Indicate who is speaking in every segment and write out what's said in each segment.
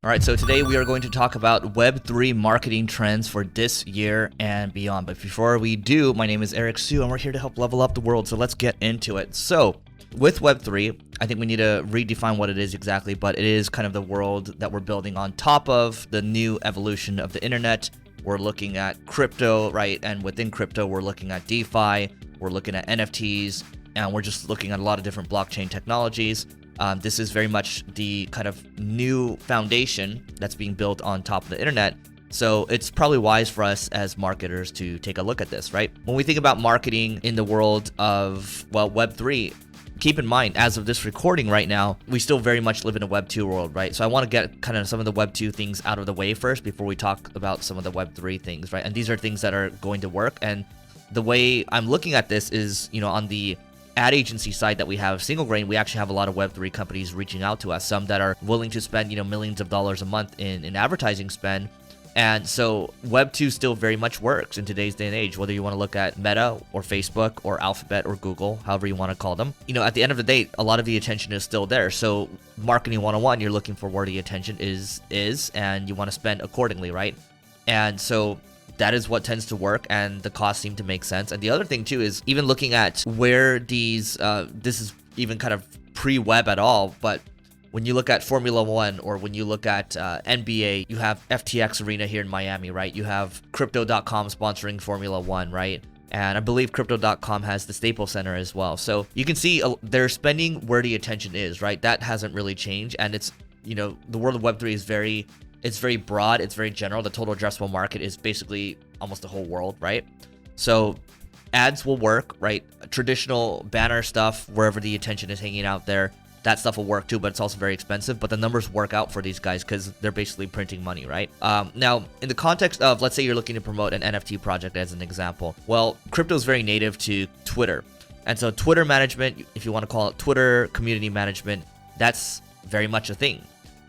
Speaker 1: All right, so today we are going to talk about Web3 marketing trends for this year and beyond. But before we do, my name is Eric Su, and we're here to help level up the world. So let's get into it. So with Web3, I think we need to redefine what it is exactly, but it is kind of the world that we're building on top of the new evolution of the internet. We're looking at crypto, right? And within crypto, we're looking at DeFi, we're looking at NFTs, and we're just looking at a lot of different blockchain technologies. This is very much the kind of new foundation that's being built on top of the internet. So it's probably wise for us as marketers to take a look at this, right? When we think about marketing in the world of, well, Web3, keep in mind, as of this recording right now, we still very much live in a Web 2 world, right? So I want to get kind of some of the Web 2 things out of the way first before we talk about some of the Web 3 things, right? And these are things that are going to work. And the way I'm looking at this is, on the ad agency side that we have, Single Grain, we actually have a lot of Web3 companies reaching out to us, some that are willing to spend, millions of dollars a month in advertising spend. And so Web 2 still very much works in today's day and age, whether you want to look at Meta or Facebook or Alphabet or Google, however you want to call them. At the end of the day, a lot of the attention is still there. So marketing 101, you're looking for where the attention is, and you want to spend accordingly, right? And so that is what tends to work, and the costs seem to make sense. And the other thing too is even looking at where these, this is even kind of pre-web at all, but when you look at Formula One or when you look at NBA, you have FTX Arena here in Miami, right? You have Crypto.com sponsoring Formula One, right? And I believe Crypto.com has the Staples Center as well. So you can see they're spending where the attention is, right? That hasn't really changed. And it's, the world of Web3 is it's very broad, it's very general. The total addressable market is basically almost the whole world, right? So ads will work, right? Traditional banner stuff, wherever the attention is hanging out there, that stuff will work too, but it's also very expensive. But the numbers work out for these guys because they're basically printing money, right? Now, in the context of, let's say you're looking to promote an NFT project as an example. Well, crypto is very native to Twitter. And so Twitter management, if you want to call it Twitter community management, that's very much a thing.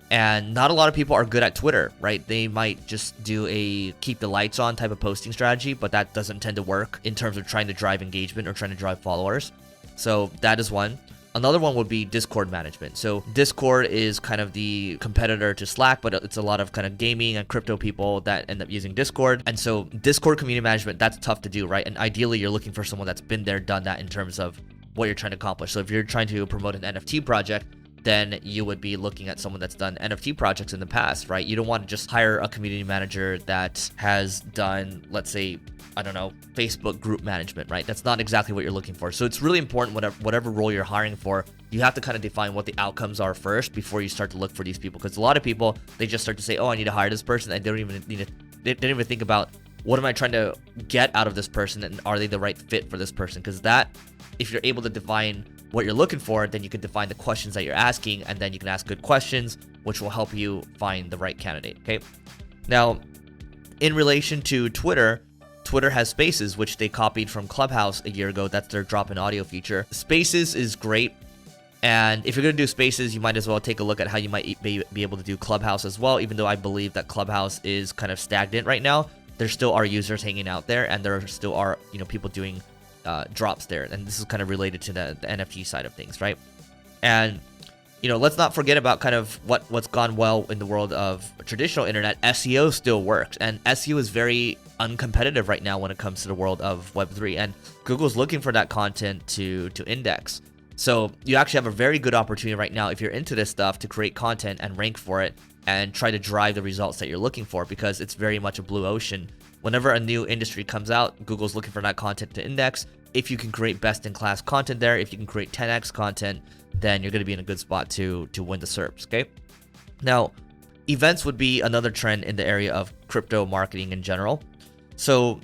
Speaker 1: And not a lot of people are good at Twitter, right? They might just do a keep the lights on type of posting strategy, but that doesn't tend to work in terms of trying to drive engagement or trying to drive followers. So that is one. Another one would be Discord management. So Discord is kind of the competitor to Slack, but it's a lot of kind of gaming and crypto people that end up using Discord. And so Discord community management, that's tough to do, right? And ideally, you're looking for someone that's been there, done that in terms of what you're trying to accomplish. So if you're trying to promote an NFT project, then you would be looking at someone that's done NFT projects in the past, right? You don't want to just hire a community manager that has done, let's say, I don't know, Facebook group management, right? That's not exactly what you're looking for. So it's really important, whatever role you're hiring for, you have to kind of define what the outcomes are first before you start to look for these people. Because a lot of people, they just start to say, oh, I need to hire this person, and they don't even think about, what am I trying to get out of this person, and are they the right fit for this person? Because that, if you're able to define what you're looking for, then you can define the questions that you're asking, and then you can ask good questions, which will help you find the right candidate, okay? Now, in relation to Twitter has Spaces, which they copied from Clubhouse a year ago. That's their drop-in audio feature. Spaces is great, and if you're going to do Spaces, you might as well take a look at how you might be able to do Clubhouse as well, even though I believe that Clubhouse is kind of stagnant right now. There still are users hanging out there, and there still are, people doing drops there, and this is kind of related to the NFT side of things, right? And let's not forget about kind of what's gone well in the world of traditional internet. SEO still works, and SEO is very uncompetitive right now when it comes to the world of Web3, and Google's looking for that content to index. So you actually have a very good opportunity right now, if you're into this stuff, to create content and rank for it and try to drive the results that you're looking for, because it's very much a blue ocean. Whenever a new industry comes out, Google's looking for that content to index. If you can create best-in-class content there, if you can create 10x content, then you're going to be in a good spot to win the SERPs, okay? Now, events would be another trend in the area of crypto marketing in general. So,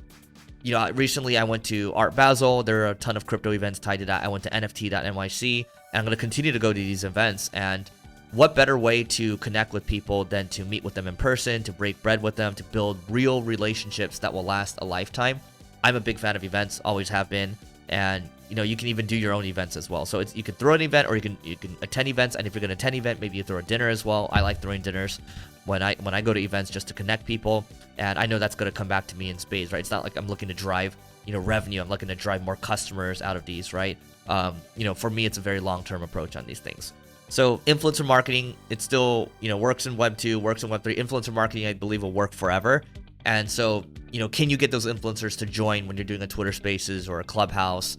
Speaker 1: recently I went to Art Basel. There are a ton of crypto events tied to that. I went to NFT.nyc, and I'm going to continue to go to these events. And what better way to connect with people than to meet with them in person, to break bread with them, to build real relationships that will last a lifetime. I'm a big fan of events, always have been, and you can even do your own events as well. So you can throw an event, or you can attend events, and if you're going to attend an event, maybe you throw a dinner as well. I like throwing dinners when I go to events just to connect people, and I know that's going to come back to me in spades, right? It's not like I'm looking to drive revenue. I'm looking to drive more customers out of these, right? For me, it's a very long-term approach on these things. So influencer marketing, it still, works in Web 2, works in Web 3. Influencer marketing, I believe, will work forever. And so, can you get those influencers to join when you're doing a Twitter Spaces or a Clubhouse?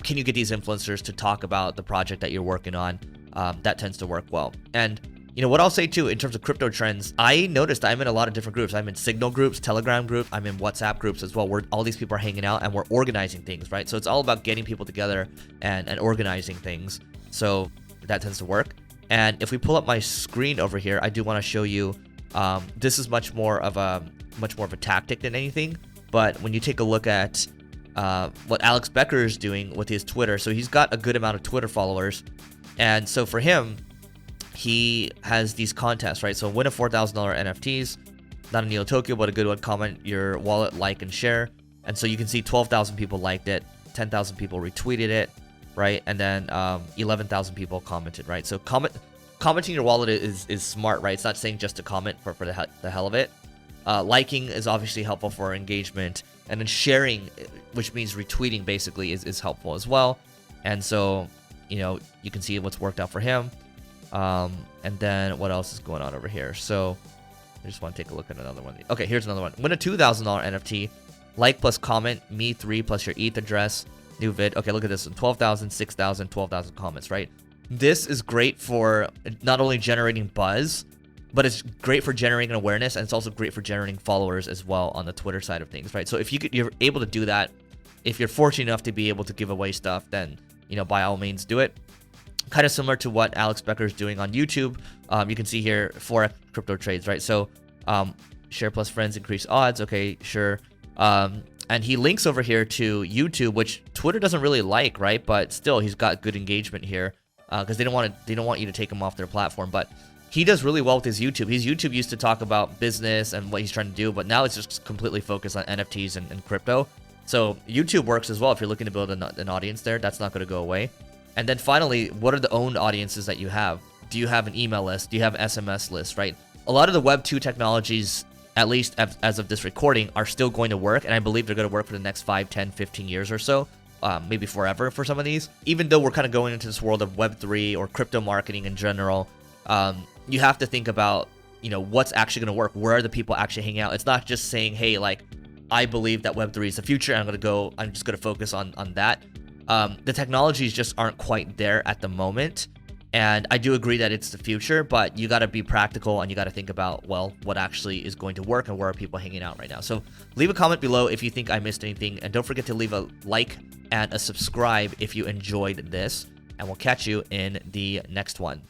Speaker 1: Can you get these influencers to talk about the project that you're working on? That tends to work well. And what I'll say too, in terms of crypto trends, I noticed I'm in a lot of different groups. I'm in Signal groups, Telegram groups, I'm in WhatsApp groups as well, where all these people are hanging out and we're organizing things, right? So it's all about getting people together and organizing things. So that tends to work. And if we pull up my screen over here, I do want to show you, this is much more of a tactic than anything. But when you take a look at what Alex Becker is doing with his Twitter, so he's got a good amount of Twitter followers. And so for him, he has these contests, right? So win a $4,000 NFTs, not a Neo Tokyo, but a good one. Comment your wallet, like, and share. And so you can see 12,000 people liked it, 10,000 people retweeted it, right? And then 11,000 people commented, right? So commenting your wallet is smart, right? It's not saying just to comment for the hell of it. Liking is obviously helpful for engagement, and then sharing, which means retweeting, basically is helpful as well. And so you can see what's worked out for him. And then what else is going on over here? So I just want to take a look at another one. Okay, here's another one. Win a $2,000 NFT. Like plus comment, me 3 plus your ETH address, new vid. Okay, look at this one. 12,000, 6,000, 12,000 comments, right? This is great for not only generating buzz, but it's great for generating awareness, and it's also great for generating followers as well on the Twitter side of things, right? So if you're able to do that, if you're fortunate enough to be able to give away stuff, then by all means do it. Kind of similar to what Alex Becker is doing on YouTube. You can see here 4x crypto trades, right? So share plus friends increase odds. Okay, sure. And he links over here to YouTube, which Twitter doesn't really like, right? But still, he's got good engagement here because they don't want you to take him off their platform. But he does really well with his YouTube. His YouTube used to talk about business and what he's trying to do, but now it's just completely focused on NFTs and crypto. So YouTube works as well if you're looking to build an audience there. That's not going to go away. And then finally, what are the owned audiences that you have? Do you have an email list? Do you have an SMS list, right? A lot of the Web 2 technologies, at least as of this recording, are still going to work. And I believe they're going to work for the next 5, 10, 15 years or so. Maybe forever for some of these. Even though we're kind of going into this world of Web 3 or crypto marketing in general, you have to think about, what's actually going to work. Where are the people actually hanging out? It's not just saying, hey, like, I believe that Web 3 is the future. I'm just going to focus on that. The technologies just aren't quite there at the moment. And I do agree that it's the future, but you got to be practical and you got to think about, well, what actually is going to work and where are people hanging out right now. So leave a comment below if you think I missed anything. And don't forget to leave a like and a subscribe if you enjoyed this. And we'll catch you in the next one.